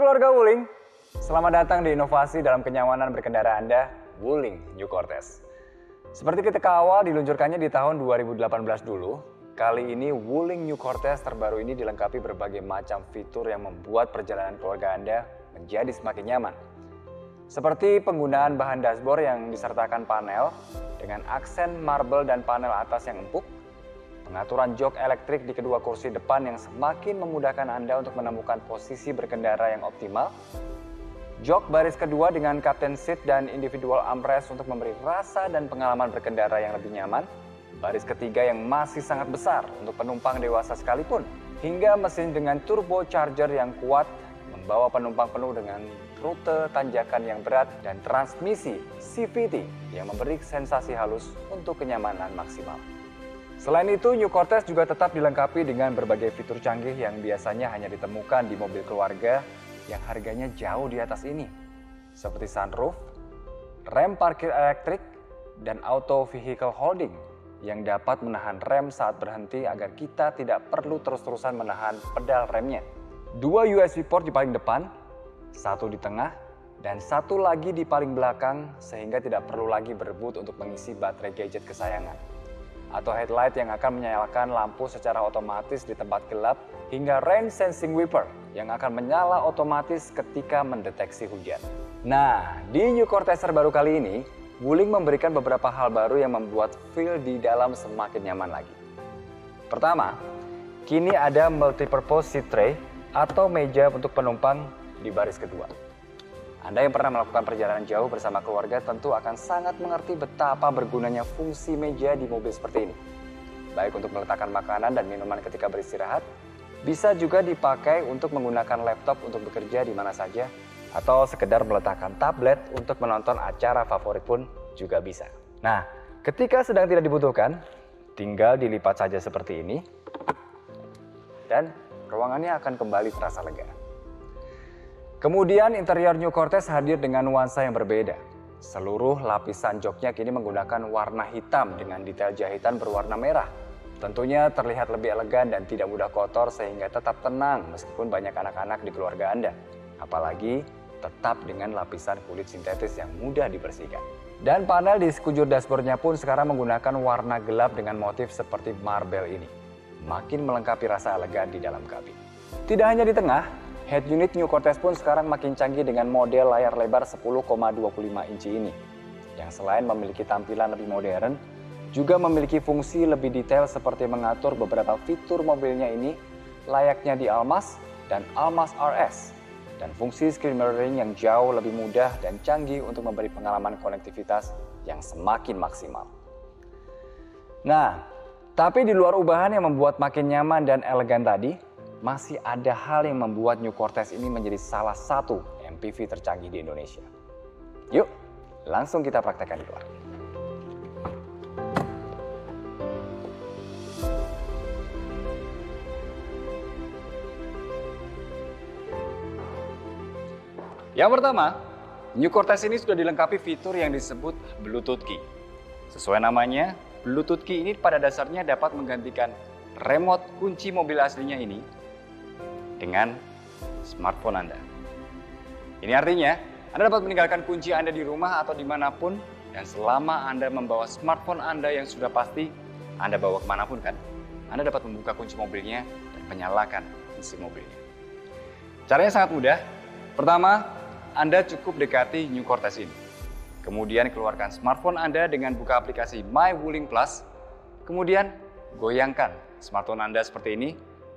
keluarga Wuling, selamat datang di inovasi dalam kenyamanan berkendara Anda, Wuling New Cortez. Seperti ketika awal diluncurkannya di tahun 2018 dulu, kali ini Wuling New Cortez terbaru ini dilengkapi berbagai macam fitur yang membuat perjalanan keluarga Anda menjadi semakin nyaman. Seperti penggunaan bahan dashboard yang disertakan panel dengan aksen marble dan panel atas yang empuk, pengaturan jok elektrik di kedua kursi depan yang semakin memudahkan Anda untuk menemukan posisi berkendara yang optimal, jok baris kedua dengan captain seat dan individual armrest untuk memberi rasa dan pengalaman berkendara yang lebih nyaman, baris ketiga yang masih sangat besar untuk penumpang dewasa sekalipun, hingga mesin dengan turbocharger yang kuat membawa penumpang penuh dengan rute tanjakan yang berat dan transmisi CVT yang memberi sensasi halus untuk kenyamanan maksimal. Selain itu, New Cortez juga tetap dilengkapi dengan berbagai fitur canggih yang biasanya hanya ditemukan di mobil keluarga yang harganya jauh di atas ini. Seperti sunroof, rem parkir elektrik, dan auto vehicle holding yang dapat menahan rem saat berhenti agar kita tidak perlu terus-terusan menahan pedal remnya. 2 USB port di paling depan, 1 di tengah, dan 1 lagi di paling belakang sehingga tidak perlu lagi berebut untuk mengisi baterai gadget kesayangan. Atau headlight yang akan menyalakan lampu secara otomatis di tempat gelap, hingga rain sensing wiper yang akan menyala otomatis ketika mendeteksi hujan. Nah, di New Cortez terbaru kali ini, Wuling memberikan beberapa hal baru yang membuat feel di dalam semakin nyaman lagi. Pertama, kini ada multipurpose seat tray atau meja untuk penumpang di baris kedua. Anda yang pernah melakukan perjalanan jauh bersama keluarga tentu akan sangat mengerti betapa bergunanya fungsi meja di mobil seperti ini. Baik untuk meletakkan makanan dan minuman ketika beristirahat, bisa juga dipakai untuk menggunakan laptop untuk bekerja di mana saja, atau sekedar meletakkan tablet untuk menonton acara favorit pun juga bisa. Nah, ketika sedang tidak dibutuhkan, tinggal dilipat saja seperti ini, dan ruangannya akan kembali terasa lega. Kemudian interior New Cortez hadir dengan nuansa yang berbeda. Seluruh lapisan joknya kini menggunakan warna hitam dengan detail jahitan berwarna merah. Tentunya terlihat lebih elegan dan tidak mudah kotor sehingga tetap tenang meskipun banyak anak-anak di keluarga Anda. Apalagi tetap dengan lapisan kulit sintetis yang mudah dibersihkan. Dan panel di sekujur dashboardnya pun sekarang menggunakan warna gelap dengan motif seperti marble ini. Makin melengkapi rasa elegan di dalam kabin. Tidak hanya di tengah, head unit New Cortez pun sekarang makin canggih dengan model layar lebar 10,25 inci ini. Yang selain memiliki tampilan lebih modern, juga memiliki fungsi lebih detail seperti mengatur beberapa fitur mobilnya ini layaknya di Almas dan Almas RS. Dan fungsi screen mirroring yang jauh lebih mudah dan canggih untuk memberi pengalaman konektivitas yang semakin maksimal. Nah, tapi di luar ubahan yang membuat makin nyaman dan elegan tadi, masih ada hal yang membuat New Cortez ini menjadi salah satu MPV tercanggih di Indonesia. Yuk, langsung kita praktekkan di luar. Yang pertama, New Cortez ini sudah dilengkapi fitur yang disebut Bluetooth Key. Sesuai namanya, Bluetooth Key ini pada dasarnya dapat menggantikan remote kunci mobil aslinya ini dengan smartphone Anda. Ini artinya, Anda dapat meninggalkan kunci Anda di rumah atau dimanapun, dan selama Anda membawa smartphone Anda yang sudah pasti Anda bawa kemanapun kan, Anda dapat membuka kunci mobilnya dan menyalakan mesin mobilnya. Caranya sangat mudah. Pertama, Anda cukup dekati New Cortez ini. Kemudian keluarkan smartphone Anda dengan buka aplikasi My Wuling Plus. Kemudian goyangkan smartphone Anda seperti ini,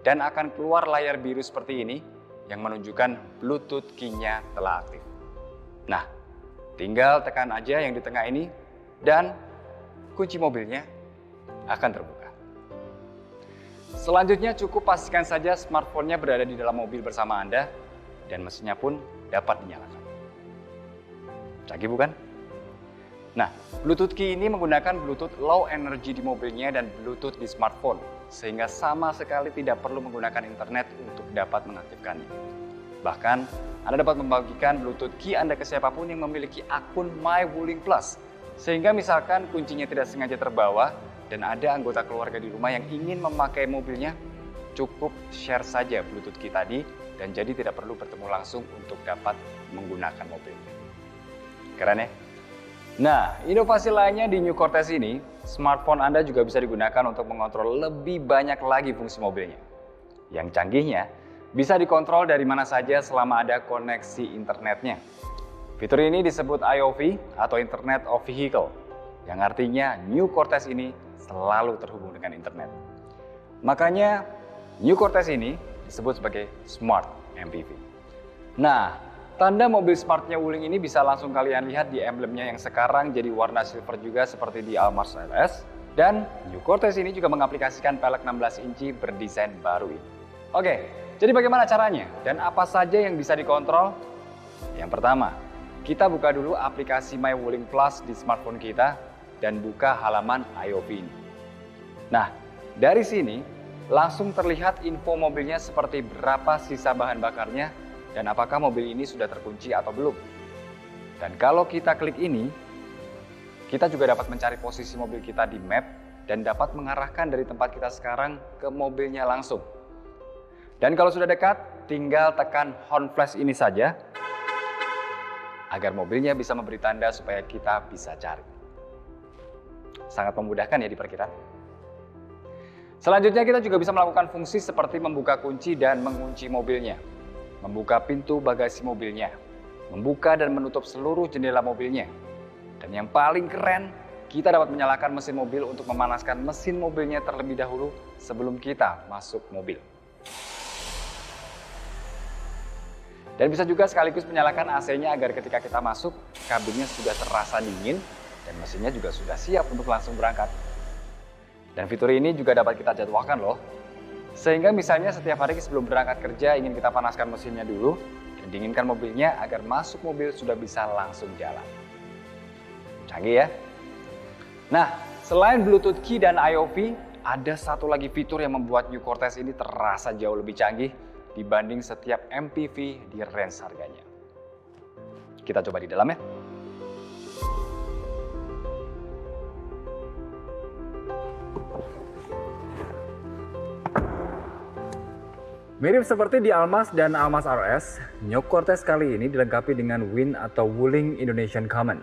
dan akan keluar layar biru seperti ini yang menunjukkan Bluetooth Key-nya telah aktif. Nah, tinggal tekan aja yang di tengah ini dan kunci mobilnya akan terbuka. Selanjutnya cukup pastikan saja smartphone-nya berada di dalam mobil bersama Anda dan mesinnya pun dapat dinyalakan. Canggih bukan? Nah, Bluetooth Key ini menggunakan Bluetooth Low Energy di mobilnya dan Bluetooth di smartphone, sehingga sama sekali tidak perlu menggunakan internet untuk dapat mengaktifkannya. Bahkan, Anda dapat membagikan Bluetooth Key Anda ke siapapun yang memiliki akun My Wuling Plus, sehingga misalkan kuncinya tidak sengaja terbawa dan ada anggota keluarga di rumah yang ingin memakai mobilnya, cukup share saja Bluetooth Key tadi dan jadi tidak perlu bertemu langsung untuk dapat menggunakan mobilnya. Keren ya? Nah, inovasi lainnya di New Cortez ini, smartphone Anda juga bisa digunakan untuk mengontrol lebih banyak lagi fungsi mobilnya. Yang canggihnya, bisa dikontrol dari mana saja selama ada koneksi internetnya. Fitur ini disebut IOV atau Internet of Vehicle, yang artinya New Cortez ini selalu terhubung dengan internet. Makanya, New Cortez ini disebut sebagai Smart MPV. Nah, tanda mobil smartnya Wuling ini bisa langsung kalian lihat di emblemnya yang sekarang jadi warna silver juga seperti di Almaz RS. Dan New Cortez ini juga mengaplikasikan pelek 16 inci berdesain baru ini. Oke, jadi bagaimana caranya dan apa saja yang bisa dikontrol? Yang pertama, kita buka dulu aplikasi My Wuling Plus di smartphone kita dan buka halaman IOV ini. Nah, dari sini langsung terlihat info mobilnya seperti berapa sisa bahan bakarnya dan apakah mobil ini sudah terkunci atau belum. Dan kalau kita klik ini, kita juga dapat mencari posisi mobil kita di map dan dapat mengarahkan dari tempat kita sekarang ke mobilnya langsung. Dan kalau sudah dekat, tinggal tekan horn flash ini saja agar mobilnya bisa memberi tanda supaya kita bisa cari. Sangat memudahkan ya di parkiran. Selanjutnya kita juga bisa melakukan fungsi seperti membuka kunci dan mengunci mobilnya, membuka pintu bagasi mobilnya, membuka dan menutup seluruh jendela mobilnya. Dan yang paling keren, kita dapat menyalakan mesin mobil untuk memanaskan mesin mobilnya terlebih dahulu sebelum kita masuk mobil. Dan bisa juga sekaligus menyalakan AC-nya agar ketika kita masuk, kabinnya sudah terasa dingin dan mesinnya juga sudah siap untuk langsung berangkat. Dan fitur ini juga dapat kita jadwalkan loh. Sehingga misalnya setiap hari sebelum berangkat kerja ingin kita panaskan mesinnya dulu dan dinginkan mobilnya agar masuk mobil sudah bisa langsung jalan. Canggih ya? Nah, selain Bluetooth Key dan IOV, ada satu lagi fitur yang membuat New Cortez ini terasa jauh lebih canggih dibanding setiap MPV di range harganya. Kita coba di dalam ya. Mirip seperti di Almaz dan Almaz RS, New Cortez kali ini dilengkapi dengan WIN atau Wuling Indonesian Command.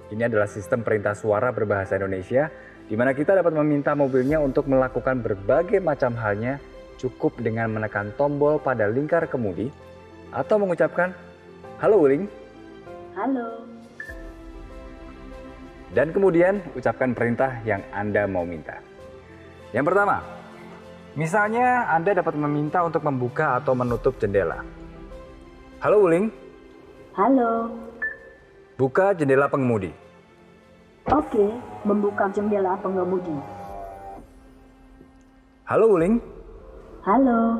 Ini adalah sistem perintah suara berbahasa Indonesia, di mana kita dapat meminta mobilnya untuk melakukan berbagai macam halnya cukup dengan menekan tombol pada lingkar kemudi atau mengucapkan, "Halo Wuling." Halo. Dan kemudian ucapkan perintah yang Anda mau minta. Yang pertama, misalnya Anda dapat meminta untuk membuka atau menutup jendela. "Halo Wuling." Halo. Buka jendela pengemudi. Oke, membuka jendela pengemudi. "Halo Wuling." Halo.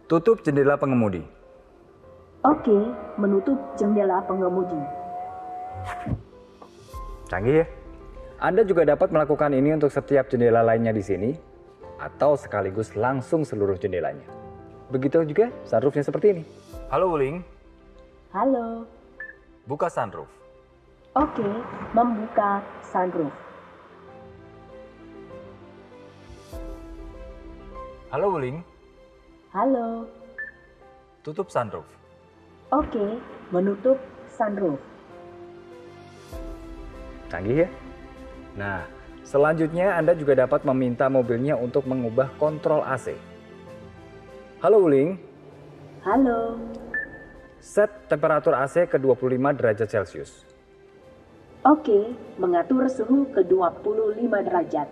Tutup jendela pengemudi. Oke, menutup jendela pengemudi. Canggih ya? Anda juga dapat melakukan ini untuk setiap jendela lainnya di sini, atau sekaligus langsung seluruh jendelanya. Begitu juga sunroofnya seperti ini. "Halo Wuling." Halo. Buka sunroof. Oke, membuka sunroof. "Halo Wuling." Halo. Tutup sunroof. Oke, menutup sunroof. Canggih ya? Nah, selanjutnya Anda juga dapat meminta mobilnya untuk mengubah kontrol AC. "Halo Wuling." Halo. Set temperatur AC ke 25 derajat Celcius. Oke, mengatur suhu ke 25 derajat.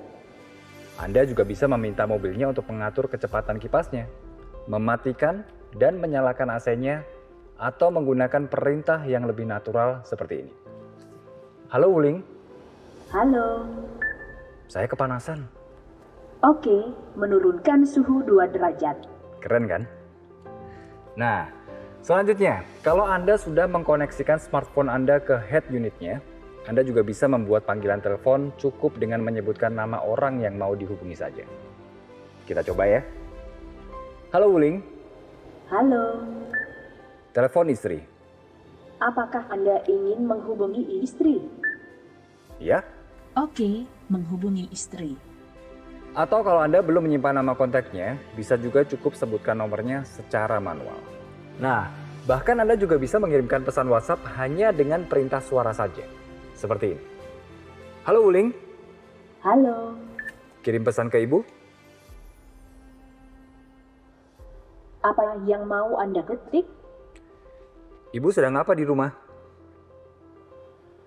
Anda juga bisa meminta mobilnya untuk mengatur kecepatan kipasnya, mematikan dan menyalakan AC-nya, atau menggunakan perintah yang lebih natural seperti ini. "Halo Wuling." Halo. "Saya kepanasan." Oke, menurunkan suhu 2 derajat. Keren kan? Nah, selanjutnya, kalau Anda sudah mengkoneksikan smartphone Anda ke head unitnya, Anda juga bisa membuat panggilan telepon cukup dengan menyebutkan nama orang yang mau dihubungi saja. Kita coba ya. "Halo Wuling." Halo. Telepon istri. Apakah Anda ingin menghubungi istri? "Ya." Oke, menghubungi istri. Atau kalau Anda belum menyimpan nama kontaknya, bisa juga cukup sebutkan nomornya secara manual. Nah, bahkan Anda juga bisa mengirimkan pesan WhatsApp hanya dengan perintah suara saja. Seperti ini. Halo Wuling, Halo. kirim pesan ke Ibu. Apa yang mau Anda ketik? Ibu sedang apa di rumah?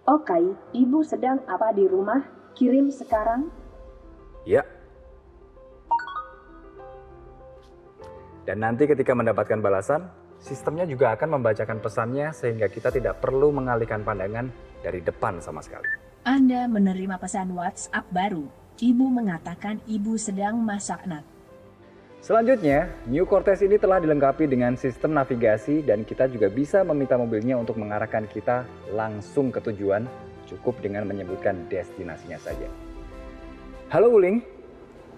Oke, Ibu sedang apa di rumah? Kirim sekarang. Ya. Dan nanti ketika mendapatkan balasan, sistemnya juga akan membacakan pesannya sehingga kita tidak perlu mengalihkan pandangan dari depan sama sekali. Anda menerima pesan WhatsApp baru. Ibu mengatakan ibu sedang masak nasi. Selanjutnya, New Cortez ini telah dilengkapi dengan sistem navigasi dan kita juga bisa meminta mobilnya untuk mengarahkan kita langsung ke tujuan, cukup dengan menyebutkan destinasinya saja. Halo Wuling,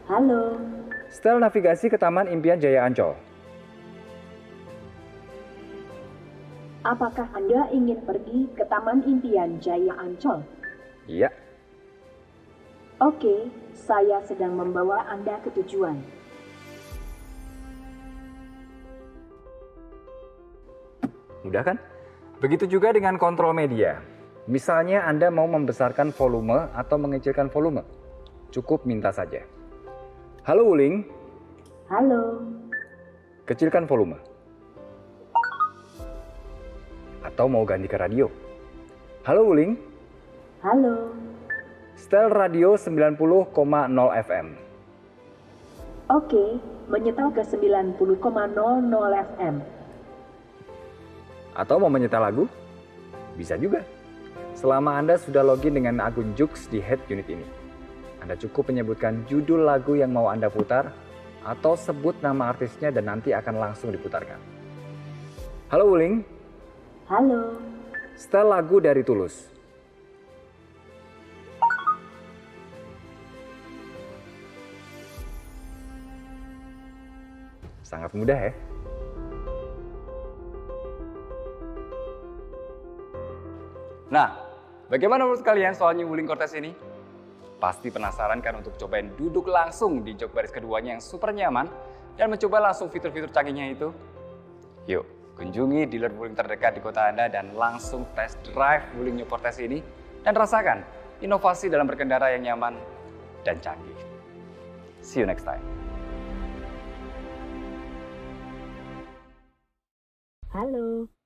Halo. setel navigasi ke Taman Impian Jaya Ancol. Apakah Anda ingin pergi ke Taman Impian Jaya Ancol? Iya, Oke, saya sedang membawa Anda ke tujuan. mudah kan? Begitu juga dengan kontrol media. Misalnya Anda mau membesarkan volume atau mengecilkan volume. Cukup minta saja. Halo Wuling, Halo. kecilkan volume. Atau mau ganti ke radio. Halo Wuling, Halo. setel radio 90,0 FM. Oke, menyetel ke 90,00 FM. Atau mau menyetel lagu? Bisa juga. Selama Anda sudah login dengan akun Joox di head unit ini. Anda cukup menyebutkan judul lagu yang mau Anda putar, atau sebut nama artisnya dan nanti akan langsung diputarkan. Halo Wuling, Halo. setel lagu dari Tulus. Sangat mudah ya? Nah, bagaimana menurut kalian soal New Wuling Cortez ini? Pasti penasaran kan untuk cobain duduk langsung di jok baris keduanya yang super nyaman dan mencoba langsung fitur-fitur canggihnya itu? Yuk, kunjungi dealer Wuling terdekat di kota Anda dan langsung test drive Wuling New Cortez ini dan rasakan inovasi dalam berkendara yang nyaman dan canggih. See you next time. Halo.